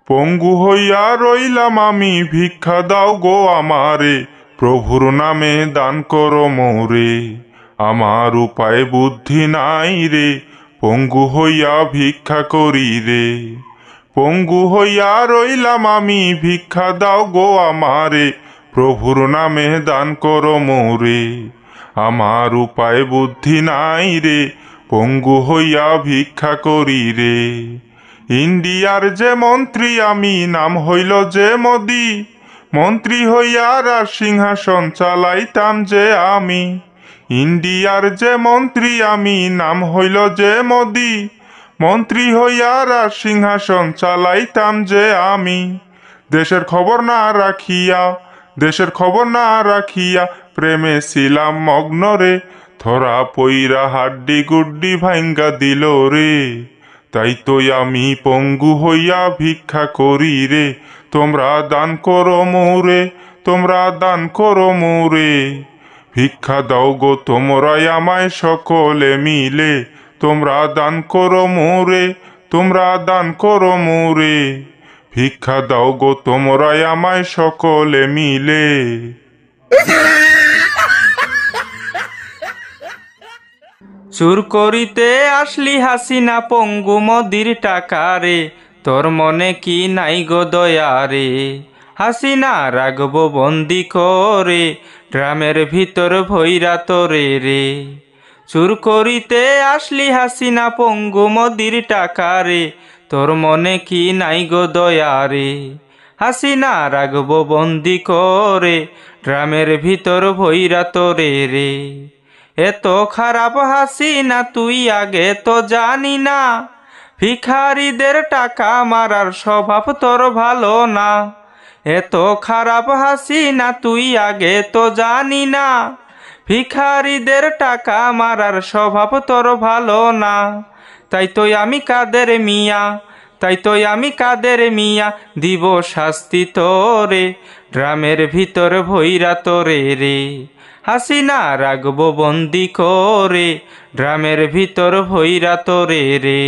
পঙ্গু হইয়া রইলাম আমি, ভিক্ষা দাও গো আমারে, প্রভুর নামে দান করো মোরে। আমার উপায় বুদ্ধি নাই রে, পঙ্গু হইয়া ভিক্ষা করি রে। পঙ্গু হইয়া রইলাম আমি, ভিক্ষা দাও গো আমারে, প্রভুর নামে দান করো মোরে। আমার উপায় বুদ্ধি নাই রে, পঙ্গু হইয়া ভিক্ষা করি রে। ইন্ডিয়ার যে মন্ত্রী আমি, নাম হইল যে মোদি, মন্ত্রী হইয়া রাজ সিংহাসন চালাইতাম যে আমি। ইন্ডিয়ার যে মন্ত্রী আমি, নাম হইল যে মোদি, মন্ত্রী হইয়া রাজ সিংহাসন চালাইতাম যে আমি। দেশের খবর না রাখিয়া, দেশের খবর না রাখিয়া, প্রেমে ছিলাম মগ্ন রে, ধরা পইরা হাড্ডি গুড্ডি ভাঙ্গা দিল রে। তাই তো আমি পঙ্গু হইয়া ভিক্ষা করি রে, তোমরা দান করো মোরে, তোমরা দান করো মোরে। ভিক্ষা দাও গো তোমরাই আমায় সকলে মিলে, তোমরা দান করো মোরে, তোমরা দান করো মোরে। ভিক্ষা দাও গো তোমরাই আমায় সকলে মিলে। চুর করিতে আসলি হাসিনা পঙ্গু মোদির টাকা রে, তোর মনে কি নাই গো দয়া রে। হাসিনা রাখবো বন্দি করে, ড্রামের ভিতর ভৈরা তোরে রে। চুর করিতে আসলি হাসিনা পঙ্গু মোদির টাকা রে, তোর মনে কি নাই গো দয়া রে। হাসিনা রাখবো বন্দি করে, ড্রামের ভিতর ভৈরা তোরে রে। এত খারাপ হাসিনা তুই আগে তো জানি না, ভিখারিদের টাকা মারার স্বভাব তোর ভালো না। এত খারাপ হাসিনা তুই আগে তো জানি না, ভিখারিদের টাকা মারার স্বভাব তোর ভালো না। তাই তো আমি কাদের মিয়া, তাই তো আমি কাদের মিয়া, দিব শাস্তি তোরে, ড্রামের ভিতর ভৈরা তোরে রে। হাসিনা রাখবো বন্দি করে, ড্রামের ভিতর ভৈরা তোরে রে।